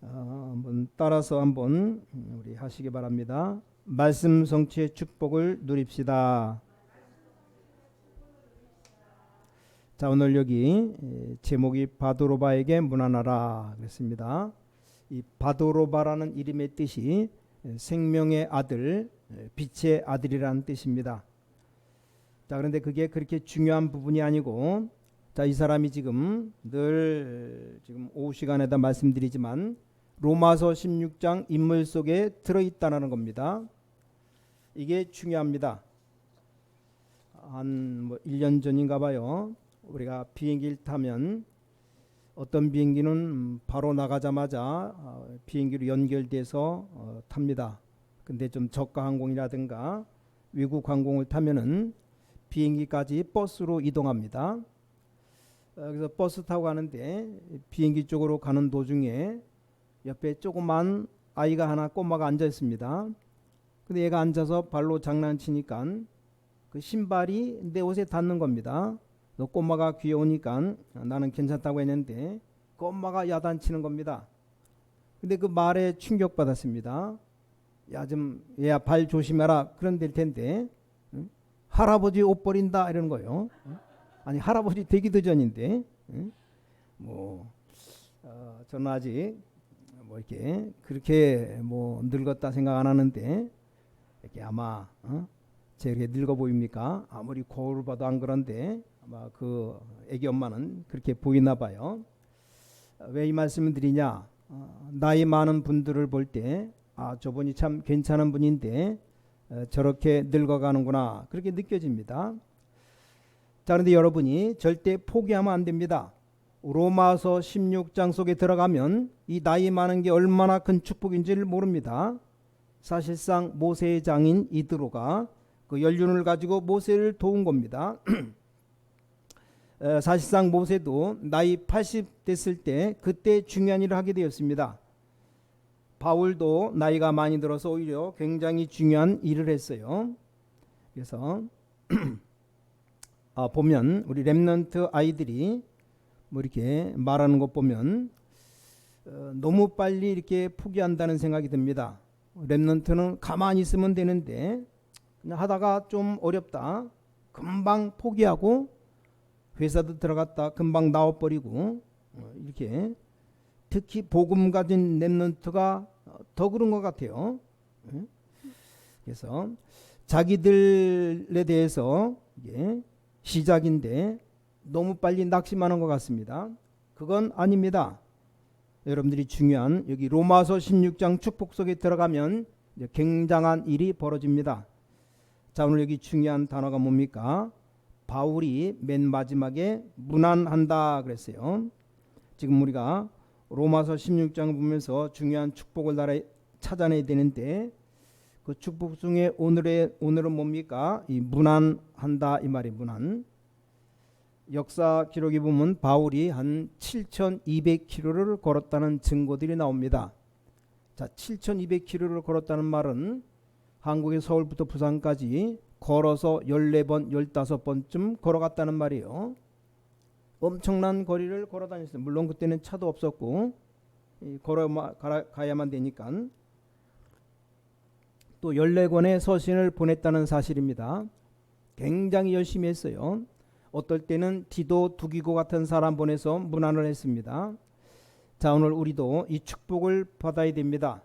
한번 따라서 한번 우리 하시기 바랍니다. 말씀 성취의 축복을 누립시다. 자, 오늘 여기 제목이 바도로바에게 문안하라 그랬습니다. 이 바도로바라는 이름의 뜻이 생명의 아들, 빛의 아들이라는 뜻입니다. 자, 그런데 그게 그렇게 중요한 부분이 아니고, 자, 이 사람이 지금 오후 시간에다 말씀드리지만 로마서 16장 인물 속에 들어있다는 겁니다. 이게 중요합니다. 한 1년 전인가 봐요. 우리가 비행기를 타면 어떤 비행기는 바로 나가자마자 비행기로 연결돼서 탑니다. 근데 좀 저가 항공이라든가 외국 항공을 타면은 비행기까지 버스로 이동합니다. 그래서 버스 타고 가는데 비행기 쪽으로 가는 도중에 옆에 조그만 아이가 하나, 꼬마가 앉아 있습니다. 근데 얘가 앉아서 발로 장난치니까 그 신발이 내 옷에 닿는 겁니다. 너 꼬마가 귀여우니까 나는 괜찮다고 했는데 꼬마가 야단치는 겁니다. 근데 그 말에 충격받았습니다. 야, 좀 얘야 발 조심해라 그런 될 텐데, 응? 할아버지 옷 버린다 이러는 거예요. 응? 아니 할아버지 되기도 전인데, 응? 저는 아직 이렇게 그렇게 늙었다 생각 안 하는데, 이렇게 아마 제 이렇게 늙어 보입니까? 아무리 거울을 봐도 안 그런데 아마 그 애기 엄마는 그렇게 보이나 봐요. 왜 이 말씀을 드리냐? 나이 많은 분들을 볼 때 저분이 참 괜찮은 분인데 저렇게 늙어가는구나 그렇게 느껴집니다. 자, 그런데 여러분이 절대 포기하면 안 됩니다. 로마서 16장 속에 들어가면 이 나이 많은 게 얼마나 큰 축복인지를 모릅니다. 사실상 모세의 장인 이드로가 그 연륜을 가지고 모세를 도운 겁니다. 사실상 모세도 나이 80 됐을 때 그때 중요한 일을 하게 되었습니다. 바울도 나이가 많이 들어서 오히려 굉장히 중요한 일을 했어요. 그래서 보면 우리 렘넌트 아이들이 이렇게 말하는 것 보면 너무 빨리 이렇게 포기한다는 생각이 듭니다. 렘넌트는 가만히 있으면 되는데 그냥 하다가 좀 어렵다 금방 포기하고 회사도 들어갔다 금방 나와버리고, 이렇게 특히 복음 가진 렘넌트가 더 그런 것 같아요. 그래서 자기들에 대해서 이게 시작인데 너무 빨리 낙심하는 것 같습니다. 그건 아닙니다. 여러분들이 중요한 여기 로마서 16장 축복 속에 들어가면 이제 굉장한 일이 벌어집니다. 자, 오늘 여기 중요한 단어가 뭡니까? 바울이 맨 마지막에 문안한다 그랬어요. 지금 우리가 로마서 16장을 보면서 중요한 축복을 찾아내야 되는데 그 축복 중에 오늘은 뭡니까? 이 문안한다 이 말이 문안. 역사 기록에 보면 바울이 한 7,200km를 걸었다는 증거들이 나옵니다. 자, 7,200km를 걸었다는 말은 한국의 서울부터 부산까지 걸어서 14번, 15번쯤 걸어갔다는 말이에요. 엄청난 거리를 걸어 다녔어요. 물론 그때는 차도 없었고 가야만 되니까. 또 14권의 서신을 보냈다는 사실입니다. 굉장히 열심히 했어요. 어떨 때는 디도 두기고 같은 사람 보내서 문안을 했습니다. 자, 오늘 우리도 이 축복을 받아야 됩니다.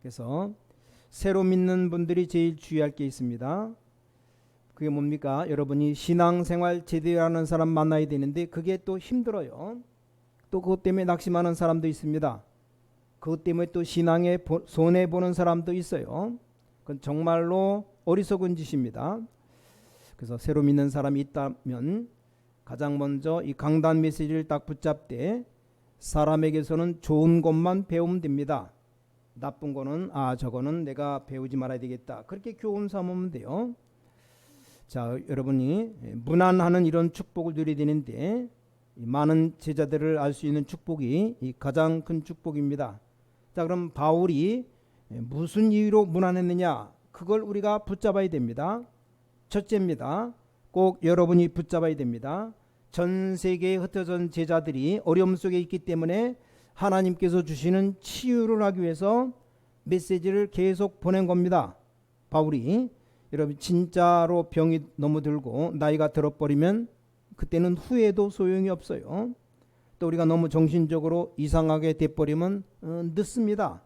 그래서 새로 믿는 분들이 제일 주의할 게 있습니다. 그게 뭡니까? 여러분이 신앙생활 제대로 하는 사람 만나야 되는데 그게 또 힘들어요. 또 그것 때문에 낙심하는 사람도 있습니다. 그것 때문에 또 신앙에 손해보는 사람도 있어요. 그건 정말로 어리석은 짓입니다. 그래서 새로 믿는 사람이 있다면 가장 먼저 이 강단 메시지를 딱 붙잡되 사람에게서는 좋은 것만 배우면 됩니다. 나쁜 거는 저거는 내가 배우지 말아야 되겠다 그렇게 교훈 삼으면 돼요. 자, 여러분이 문안하는 이런 축복을 누려야 되는데 많은 제자들을 알 수 있는 축복이 이 가장 큰 축복입니다. 자, 그럼 바울이 무슨 이유로 문안했느냐? 그걸 우리가 붙잡아야 됩니다. 첫째입니다. 꼭 여러분이 붙잡아야 됩니다. 전 세계에 흩어진 제자들이 어려움 속에 있기 때문에 하나님께서 주시는 치유를 하기 위해서 메시지를 계속 보낸 겁니다. 바울이 여러분 진짜로 병이 너무 들고 나이가 들어버리면 그때는 후회도 소용이 없어요. 또 우리가 너무 정신적으로 이상하게 돼버리면 늦습니다.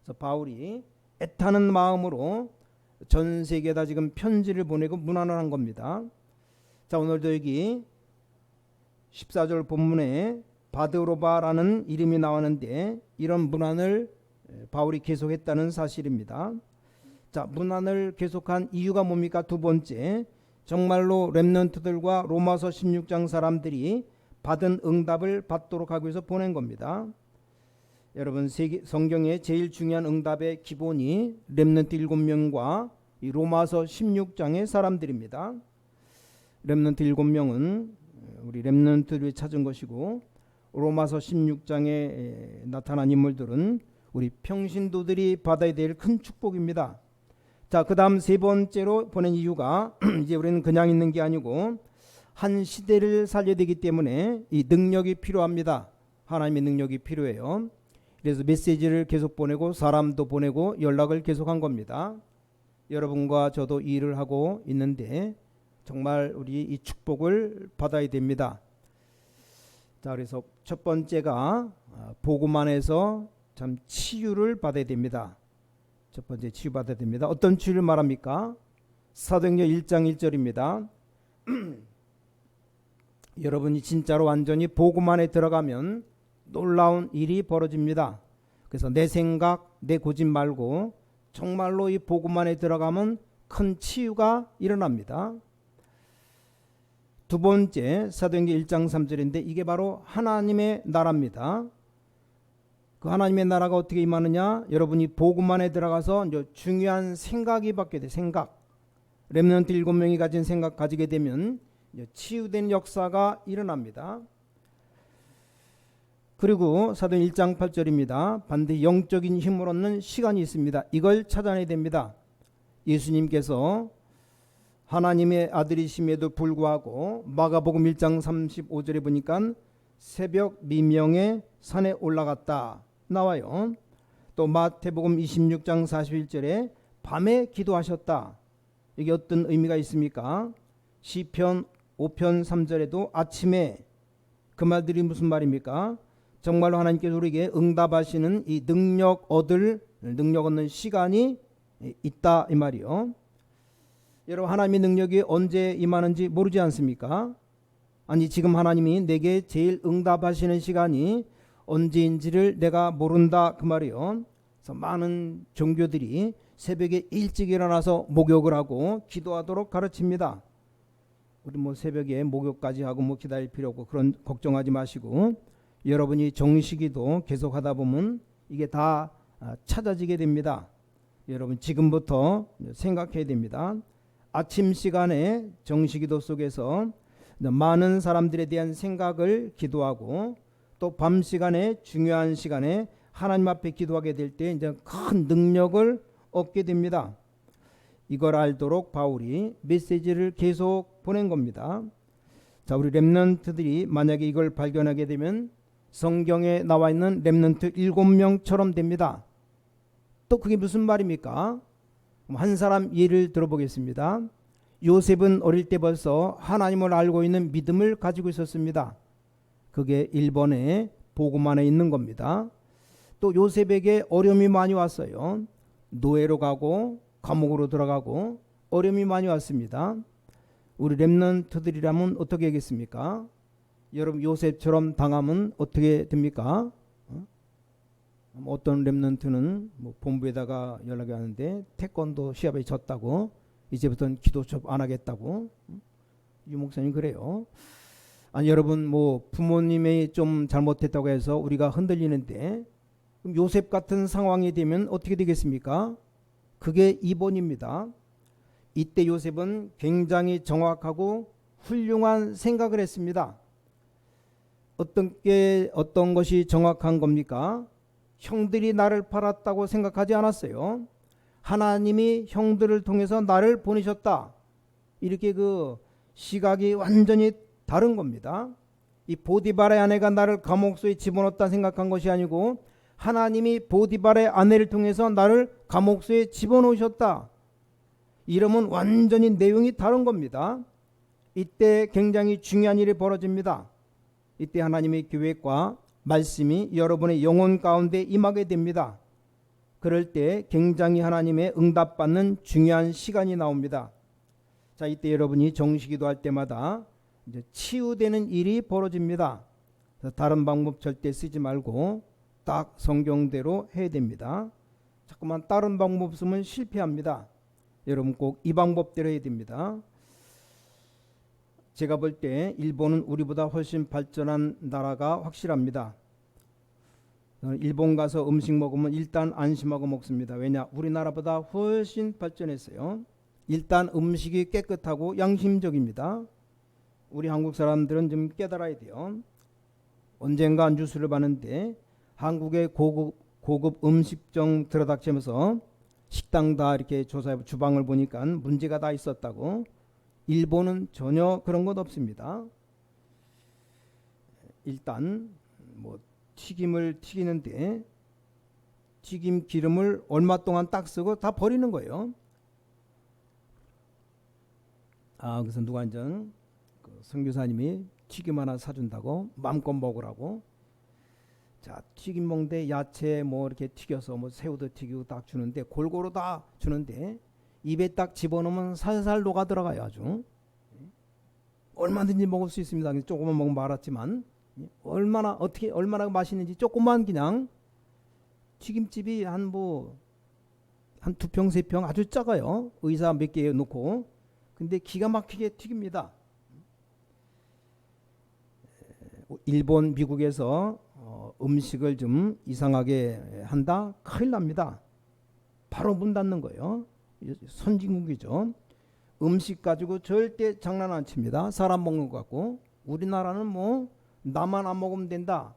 그래서 바울이 애타는 마음으로 전 세계에다 지금 편지를 보내고 문안을 한 겁니다. 자, 오늘도 여기 14절 본문에 바드로바라는 이름이 나왔는데 이런 문안을 바울이 계속했다는 사실입니다. 자, 문안을 계속한 이유가 뭡니까? 두 번째, 정말로 렘넌트들과 로마서 16장 사람들이 받은 응답을 받도록 하기 위해서 보낸 겁니다. 여러분, 성경의 제일 중요한 응답의 기본이 렘넌트 7명과 이 로마서 16장의 사람들입니다. 렘넌트 7명은 우리 렘넌트를 찾은 것이고, 로마서 16장에 나타난 인물들은 우리 평신도들이 받아야 될 큰 축복입니다. 자, 그 다음 세 번째로 보낸 이유가 이제 우리는 그냥 있는 게 아니고 한 시대를 살려야 되기 때문에 이 능력이 필요합니다. 하나님의 능력이 필요해요. 그래서 메시지를 계속 보내고 사람도 보내고 연락을 계속한 겁니다. 여러분과 저도 이 일을 하고 있는데 정말 우리 이 축복을 받아야 됩니다. 자, 그래서 첫 번째가 복음 안에서 참 치유를 받아야 됩니다. 첫 번째 치유받아야 됩니다. 어떤 치유를 말합니까? 사도행전 1장 1절입니다. 여러분이 진짜로 완전히 복음 안에 들어가면 놀라운 일이 벌어집니다. 그래서 내 생각, 내 고집 말고 정말로 이 복음 안에 들어가면 큰 치유가 일어납니다. 두 번째, 사도행전 1장 3절인데 이게 바로 하나님의 나라입니다. 그 하나님의 나라가 어떻게 임하느냐? 여러분이 복음 안에 들어가서 이제 중요한 생각이 받게 돼. 생각. 렘넌트 7명이 가진 생각 가지게 되면 이제 치유된 역사가 일어납니다. 그리고 사도행 1장 8절입니다. 반드시 영적인 힘을 얻는 시간이 있습니다. 이걸 찾아내야 됩니다. 예수님께서 하나님의 아들이심에도 불구하고 마가복음 1장 35절에 보니까 새벽 미명에 산에 올라갔다 나와요. 또 마태복음 26장 41절에 밤에 기도하셨다. 이게 어떤 의미가 있습니까? 시편 5편 3절에도 아침에, 그 말들이 무슨 말입니까? 정말로 하나님께서 우리에게 응답하시는 이 능력 얻는 시간이 있다 이 말이요. 여러분, 하나님의 능력이 언제 임하는지 모르지 않습니까? 아니, 지금 하나님이 내게 제일 응답하시는 시간이 언제인지를 내가 모른다 그 말이요. 그래서 많은 종교들이 새벽에 일찍 일어나서 목욕을 하고 기도하도록 가르칩니다. 우리 뭐 새벽에 목욕까지 하고 뭐 기다릴 필요 없고 그런 걱정하지 마시고 여러분이 정식기도 계속 하다 보면 이게 다 찾아지게 됩니다. 여러분 지금부터 생각해야 됩니다. 아침 시간에 정식기도 속에서 많은 사람들에 대한 생각을 기도하고 또 밤 시간에 중요한 시간에 하나님 앞에 기도하게 될 때 이제 큰 능력을 얻게 됩니다. 이걸 알도록 바울이 메시지를 계속 보낸 겁니다. 자, 우리 렘넌트들이 만약에 이걸 발견하게 되면 성경에 나와 있는 렘넌트 7명처럼 됩니다. 또 그게 무슨 말입니까? 한 사람 예를 들어보겠습니다. 요셉은 어릴 때 벌써 하나님을 알고 있는 믿음을 가지고 있었습니다. 그게 1번에 복음 안에 있는 겁니다. 또 요셉에게 어려움이 많이 왔어요. 노예로 가고 감옥으로 들어가고 어려움이 많이 왔습니다. 우리 렘넌트들이라면 어떻게 하겠습니까? 여러분 요셉처럼 당하면 어떻게 됩니까? 어떤 렘넌트는 뭐 본부에다가 연락이 왔는데 태권도 시합에 졌다고 이제부터는 기도 좀 안 하겠다고. 유 목사님 그래요. 아니 여러분 뭐 부모님이 좀 잘못했다고 해서 우리가 흔들리는데 그럼 요셉 같은 상황이 되면 어떻게 되겠습니까? 그게 2번입니다. 이때 요셉은 굉장히 정확하고 훌륭한 생각을 했습니다. 어떤 것이 정확한 겁니까? 형들이 나를 팔았다고 생각하지 않았어요. 하나님이 형들을 통해서 나를 보내셨다. 이렇게 그 시각이 완전히 다른 겁니다. 이 보디발의 아내가 나를 감옥소에 집어넣었다 생각한 것이 아니고 하나님이 보디발의 아내를 통해서 나를 감옥소에 집어넣으셨다. 이러면 완전히 내용이 다른 겁니다. 이때 굉장히 중요한 일이 벌어집니다. 이때 하나님의 계획과 말씀이 여러분의 영혼 가운데 임하게 됩니다. 그럴 때 굉장히 하나님의 응답받는 중요한 시간이 나옵니다. 자, 이때 여러분이 정식기도 할 때마다 이제 치유되는 일이 벌어집니다. 다른 방법 절대 쓰지 말고 딱 성경대로 해야 됩니다. 자꾸만 다른 방법 쓰면 실패합니다. 여러분 꼭 이 방법대로 해야 됩니다. 제가 볼 때 일본은 우리보다 훨씬 발전한 나라가 확실합니다. 일본 가서 음식 먹으면 일단 안심하고 먹습니다. 왜냐? 우리나라보다 훨씬 발전했어요. 일단 음식이 깨끗하고 양심적입니다. 우리 한국 사람들은 좀 깨달아야 돼요. 언젠가 뉴스를 봤는데 한국의 고급 음식점 들여다보면서 식당 다 이렇게 조사해 주방을 보니까 문제가 다 있었다고. 일본은 전혀 그런 것 없습니다. 일단 뭐 튀김을 튀기는데 튀김 기름을 얼마 동안 딱 쓰고 다 버리는 거예요. 그래서 누가 한전 선교사님이 튀김 하나 사준다고 마음껏 먹으라고. 자, 튀김 먹는데 야채 뭐 이렇게 튀겨서 뭐 새우도 튀기고 딱 주는데 골고루 다 주는데 입에 딱 집어넣으면 살살 녹아 들어가요. 아주 얼마든지 먹을 수 있습니다. 조금만 먹으면 말았지만 얼마나 맛있는지 조금만 그냥 튀김집이 한 두 평 세 평 아주 작아요. 의자 몇 개 놓고 근데 기가 막히게 튀깁니다. 일본 미국에서 음식을 좀 이상하게 한다 큰일 납니다. 바로 문 닫는 거예요. 선진국이죠. 음식 가지고 절대 장난 안 칩니다. 사람 먹는 것 같고. 우리나라는 뭐 나만 안 먹으면 된다.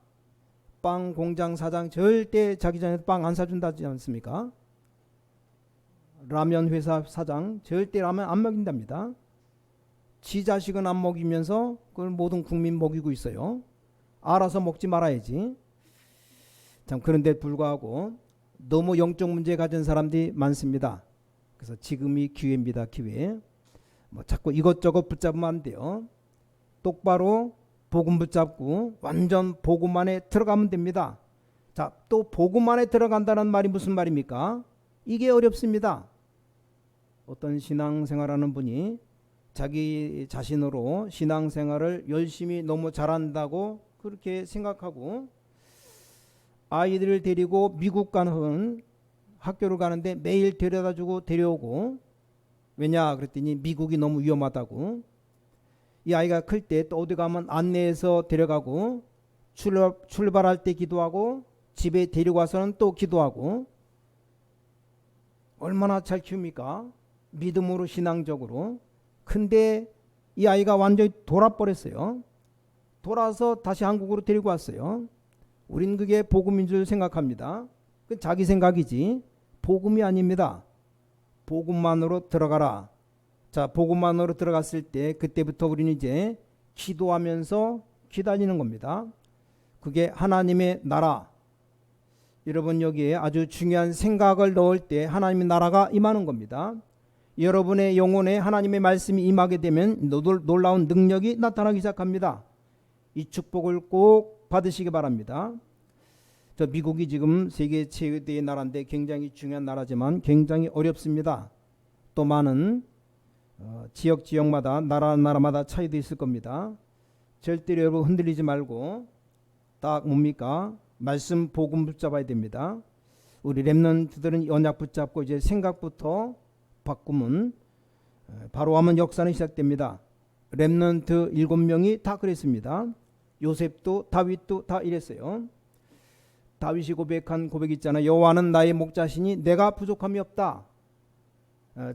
빵 공장 사장 절대 자기 전에 빵 안 사준다지 않습니까? 라면 회사 사장 절대 라면 안 먹인답니다. 지 자식은 안 먹이면서 그걸 모든 국민 먹이고 있어요. 알아서 먹지 말아야지. 참 그런데 불구하고 너무 영적 문제 가진 사람들이 많습니다. 그래서 지금이 기회입니다. 기회. 뭐 자꾸 이것저것 붙잡으면 안 돼요. 똑바로 복음 붙잡고 완전 복음 안에 들어가면 됩니다. 자, 또 복음 안에 들어간다는 말이 무슨 말입니까? 이게 어렵습니다. 어떤 신앙생활하는 분이 자기 자신으로 신앙생활을 열심히 너무 잘한다고 그렇게 생각하고 아이들을 데리고 미국 가는 학교를 가는데 매일 데려다주고 데려오고. 왜냐 그랬더니 미국이 너무 위험하다고. 이 아이가 클 때 또 어디 가면 안내해서 데려가고 출발할 때 기도하고 집에 데리고 와서는 또 기도하고. 얼마나 잘 키웁니까? 믿음으로 신앙적으로. 근데 이 아이가 완전히 돌아버렸어요. 돌아서 다시 한국으로 데리고 왔어요. 우린 그게 복음인 줄 생각합니다. 그 자기 생각이지 복음이 아닙니다. 복음만으로 들어가라. 자, 복음만으로 들어갔을 때 그때부터 우리는 이제 기도하면서 기다리는 겁니다. 그게 하나님의 나라. 여러분 여기에 아주 중요한 생각을 넣을 때 하나님의 나라가 임하는 겁니다. 여러분의 영혼에 하나님의 말씀이 임하게 되면 놀라운 능력이 나타나기 시작합니다. 이 축복을 꼭 받으시기 바랍니다. 저 미국이 지금 세계 최대의 나라인데 굉장히 중요한 나라지만 굉장히 어렵습니다. 또 많은 지역마다 나라마다 차이도 있을 겁니다. 절대로 여러분 흔들리지 말고 딱 뭡니까? 말씀 복음 붙잡아야 됩니다. 우리 렘넌트들은 언약 붙잡고 이제 생각부터 바꾸면 바로 하면 역사는 시작됩니다. 렘넌트 7명이 다 그랬습니다. 요셉도 다윗도 다 이랬어요. 다윗이 고백한 고백 있잖아요. 여호와는 나의 목자시니 내가 부족함이 없다.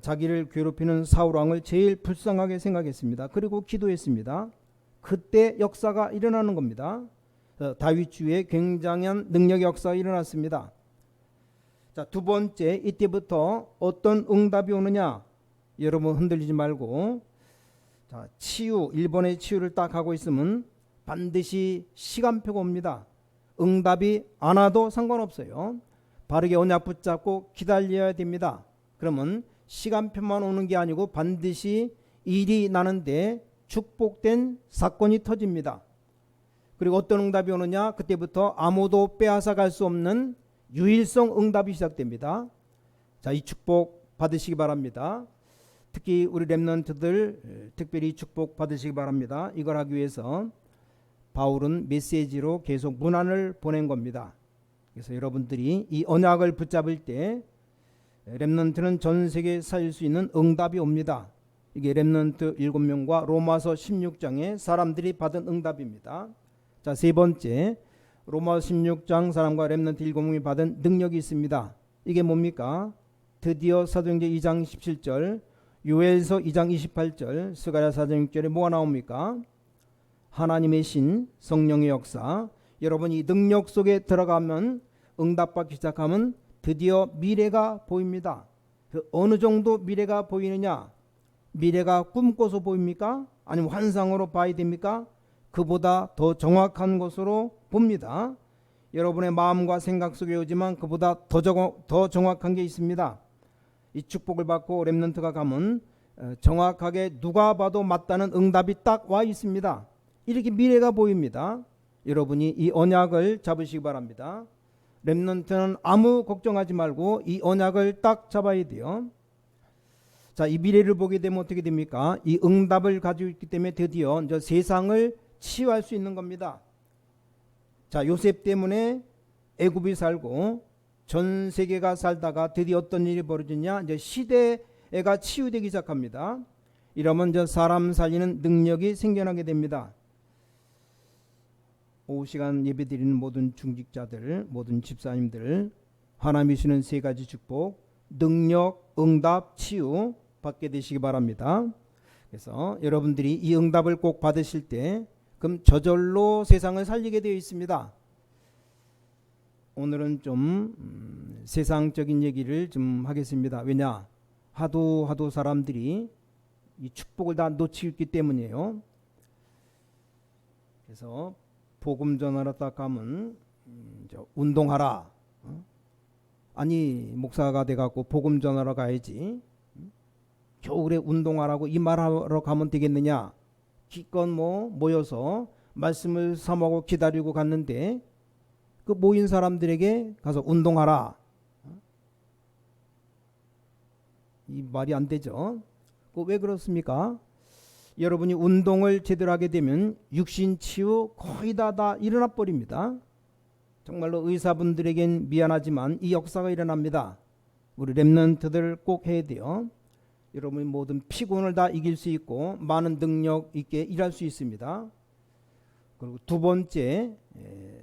자기를 괴롭히는 사울 왕을 제일 불쌍하게 생각했습니다. 그리고 기도했습니다. 그때 역사가 일어나는 겁니다. 다윗 주에 굉장한 능력의 역사가 일어났습니다. 자, 두 번째, 이때부터 어떤 응답이 오느냐? 여러분 흔들리지 말고. 자, 치유, 일본의 치유를 딱 하고 있으면 반드시 시간표가 옵니다. 응답이 안 와도 상관없어요. 바르게 언약 붙잡고 기다려야 됩니다. 그러면 시간표만 오는 게 아니고 반드시 일이 나는데 축복된 사건이 터집니다. 그리고 어떤 응답이 오느냐? 그때부터 아무도 빼앗아 갈 수 없는 유일성 응답이 시작됩니다. 자, 이 축복 받으시기 바랍니다. 특히 우리 렘넌트들 특별히 축복 받으시기 바랍니다. 이걸 하기 위해서 바울은 메시지로 계속 문안을 보낸 겁니다. 그래서 여러분들이 이 언약을 붙잡을 때 렘넌트는 전 세계에 살릴 수 있는 응답이 옵니다. 이게 렘넌트 7명과 로마서 16장에 사람들이 받은 응답입니다. 자, 세 번째, 로마서 16장 사람과 렘넌트 7명이 받은 능력이 있습니다. 이게 뭡니까? 드디어 사도행전 2장 17절, 요엘서 2장 28절, 스가랴 4장 6절에 뭐가 나옵니까? 하나님의 신, 성령의 역사. 여러분, 이 능력 속에 들어가면, 응답받기 시작하면 드디어 미래가 보입니다. 그 어느 정도 미래가 보이느냐? 미래가 꿈꿔서 보입니까? 아니면 환상으로 봐야 됩니까? 그보다 더 정확한 것으로 봅니다. 여러분의 마음과 생각 속에 오지만 그보다 더 정확한 게 있습니다. 이 축복을 받고 렘넌트가 가면 정확하게 누가 봐도 맞다는 응답이 딱 와 있습니다. 이렇게 미래가 보입니다. 여러분이 이 언약을 잡으시기 바랍니다. 렘넌트는 아무 걱정하지 말고 이 언약을 딱 잡아야 돼요. 자, 이 미래를 보게 되면 어떻게 됩니까? 이 응답을 가지고 있기 때문에 드디어 이제 세상을 치유할 수 있는 겁니다. 자, 요셉 때문에 애굽이 살고 전 세계가 살다가 드디어 어떤 일이 벌어지냐? 이제 시대가 치유되기 시작합니다. 이러면 이제 사람 살리는 능력이 생겨나게 됩니다. 오후 시간 예배드리는 모든 중직자들, 모든 집사님들, 하나님이 주시는 세 가지 축복, 능력, 응답, 치유 받게 되시기 바랍니다. 그래서 여러분들이 이 응답을 꼭 받으실 때 그럼 저절로 세상을 살리게 되어 있습니다. 오늘은 좀 세상적인 얘기를 좀 하겠습니다. 왜냐? 하도 사람들이 이 축복을 다 놓치기 때문이에요. 그래서 복음 전하러 딱 가면 운동하라. 아니, 목사가 돼갖고 복음 전하러 가야지. 겨울에 운동하라고 이 말하러 가면 되겠느냐? 기껏 모여서 말씀을 삼하고 기다리고 갔는데 그 모인 사람들에게 가서 운동하라. 이 말이 안 되죠. 왜 그렇습니까? 여러분이 운동을 제대로 하게 되면 육신 치유 거의 다 일어나 버립니다. 정말로 의사분들에겐 미안하지만 이 역사가 일어납니다. 우리 렘넌트들 꼭 해야 돼요. 여러분이 모든 피곤을 다 이길 수 있고 많은 능력 있게 일할 수 있습니다. 그리고 두 번째,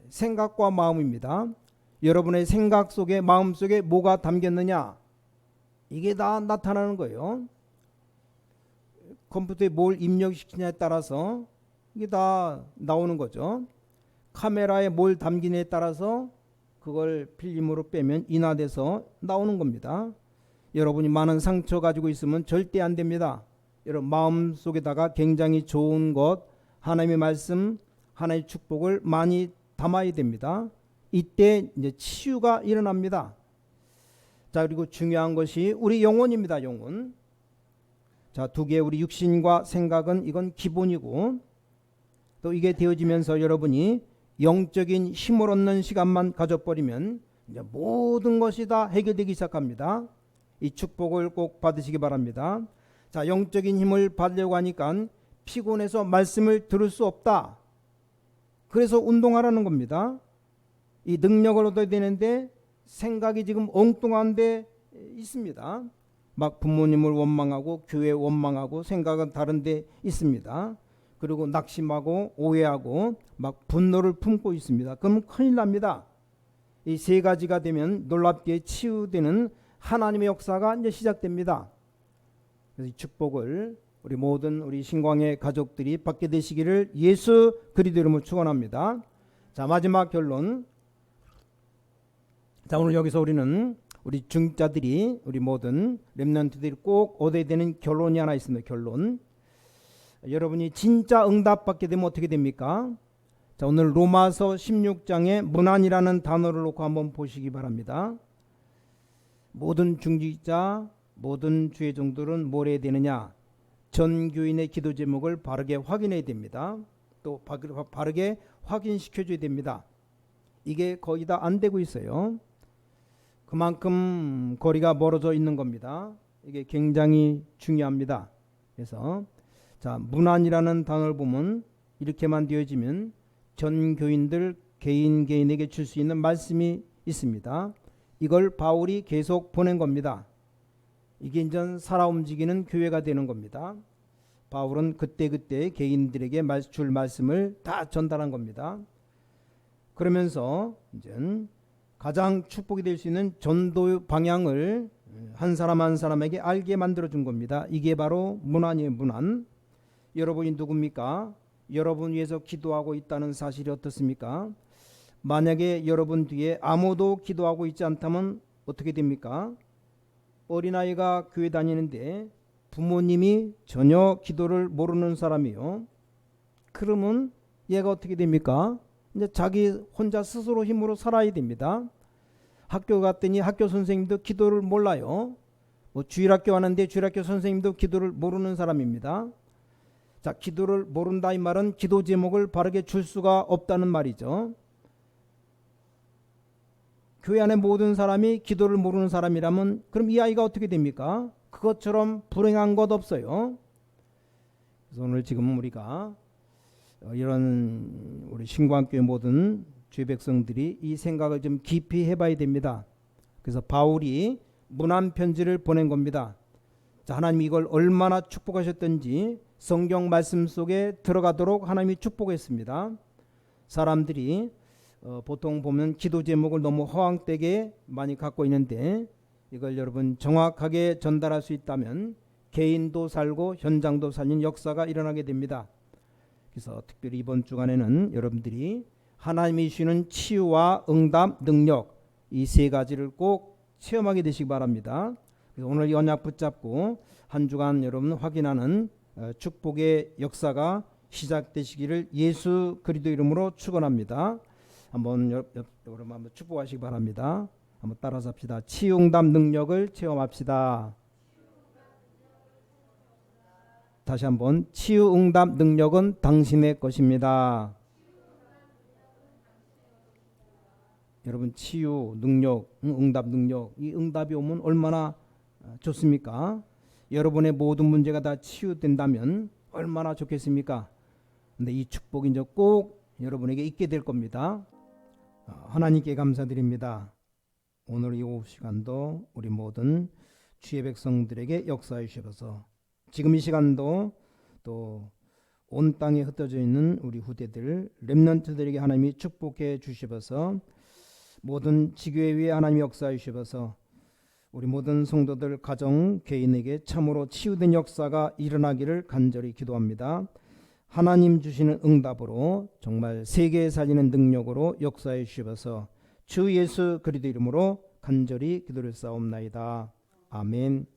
생각과 마음입니다. 여러분의 생각 속에, 마음 속에 뭐가 담겼느냐? 이게 다 나타나는 거예요. 컴퓨터에 뭘 입력시키냐에 따라서 이게 다 나오는 거죠. 카메라에 뭘 담기냐에 따라서 그걸 필름으로 빼면 인화돼서 나오는 겁니다. 여러분이 많은 상처 가지고 있으면 절대 안 됩니다. 여러분 마음 속에다가 굉장히 좋은 것, 하나님의 말씀, 하나님의 축복을 많이 담아야 됩니다. 이때 이제 치유가 일어납니다. 자, 그리고 중요한 것이 우리 영혼입니다. 영혼. 자, 두 개, 우리 육신과 생각은 이건 기본이고, 또 이게 되어지면서 여러분이 영적인 힘을 얻는 시간만 가져버리면 이제 모든 것이 다 해결되기 시작합니다. 이 축복을 꼭 받으시기 바랍니다. 자, 영적인 힘을 받으려고 하니까 피곤해서 말씀을 들을 수 없다. 그래서 운동하라는 겁니다. 이 능력을 얻어야 되는데 생각이 지금 엉뚱한 데 있습니다. 막 부모님을 원망하고 교회 원망하고 생각은 다른 데 있습니다. 그리고 낙심하고 오해하고 막 분노를 품고 있습니다. 그럼 큰일 납니다. 이 세 가지가 되면 놀랍게 치유되는 하나님의 역사가 이제 시작됩니다. 그래서 이 축복을 우리 모든 우리 신광의 가족들이 받게 되시기를 예수 그리스도 이름으로 축원합니다. 자, 마지막 결론. 자, 오늘 여기서 우리는 우리 중자들이, 우리 모든 렘넌트들이 꼭 얻어야 되는 결론이 하나 있습니다. 결론. 여러분이 진짜 응답받게 되면 어떻게 됩니까? 자, 오늘 로마서 16장에 문안이라는 단어를 놓고 한번 보시기 바랍니다. 모든 중직자, 모든 주의 종들은 뭘 해야 되느냐? 전 교인의 기도 제목을 바르게 확인해야 됩니다. 또 바르게 확인시켜줘야 됩니다. 이게 거의 다 안 되고 있어요. 그만큼 거리가 멀어져 있는 겁니다. 이게 굉장히 중요합니다. 그래서 자, 문안이라는 단어를 보면 이렇게만 되어지면 전 교인들 개인에게 줄 수 있는 말씀이 있습니다. 이걸 바울이 계속 보낸 겁니다. 이게 이제 살아 움직이는 교회가 되는 겁니다. 바울은 그때그때 개인들에게 줄 말씀을 다 전달한 겁니다. 그러면서 이제 가장 축복이 될 수 있는 전도 방향을 한 사람 한 사람에게 알게 만들어준 겁니다. 이게 바로 문안이에요. 문안. 여러분이 누굽니까? 여러분 위해서 기도하고 있다는 사실이 어떻습니까? 만약에 여러분 뒤에 아무도 기도하고 있지 않다면 어떻게 됩니까? 어린아이가 교회 다니는데 부모님이 전혀 기도를 모르는 사람이요. 그러면 얘가 어떻게 됩니까? 이제 자기 혼자 스스로 힘으로 살아야 됩니다. 학교 갔더니 학교 선생님도 기도를 몰라요. 뭐 주일학교 하는데 주일학교 선생님도 기도를 모르는 사람입니다. 자, 기도를 모른다 이 말은 기도 제목을 바르게 줄 수가 없다는 말이죠. 교회 안에 모든 사람이 기도를 모르는 사람이라면 그럼 이 아이가 어떻게 됩니까? 그것처럼 불행한 것 없어요. 그래서 오늘 지금 우리가 이런 우리 신광교회 모든 주의 백성들이 이 생각을 좀 깊이 해봐야 됩니다. 그래서 바울이 문안 편지를 보낸 겁니다. 자, 하나님이 이걸 얼마나 축복하셨던지 성경 말씀 속에 들어가도록 하나님이 축복했습니다. 사람들이 보통 보면 기도 제목을 너무 허황되게 많이 갖고 있는데 이걸 여러분 정확하게 전달할 수 있다면 개인도 살고 현장도 살린 역사가 일어나게 됩니다. 그래서 특별히 이번 주간에는 여러분들이 하나님이 주시는 치유와 응답, 능력 이 세 가지를 꼭 체험하게 되시기 바랍니다. 그래서 오늘 이 언약 붙잡고 한 주간 여러분 확인하는 축복의 역사가 시작되시기를 예수 그리스도 이름으로 축원합니다. 한번 여러분 한번 축복하시기 바랍니다. 한번 따라서 합시다. 치유, 응답, 능력을 체험합시다. 다시 한번 치유, 응답, 능력은 당신의 것입니다. 여러분 치유, 능력, 응답, 능력 이 응답이 오면 얼마나 좋습니까? 여러분의 모든 문제가 다 치유된다면 얼마나 좋겠습니까? 근데 이 축복이 이제 꼭 여러분에게 있게 될 겁니다. 하나님께 감사드립니다. 오늘 이 오후 시간도 우리 모든 주의 백성들에게 역사해 주셔서 지금 이 시간도 또 온 땅에 흩어져 있는 우리 후대들 렘넌트들에게 하나님이 축복해 주셔서 모든 지교회 위에 하나님이 역사해 주셔서 우리 모든 성도들 가정 개인에게 참으로 치유된 역사가 일어나기를 간절히 기도합니다. 하나님 주시는 응답으로 정말 세계에 살리는 능력으로 역사해 주셔서 주 예수 그리스도 이름으로 간절히 기도를 싸움나이다. 아멘.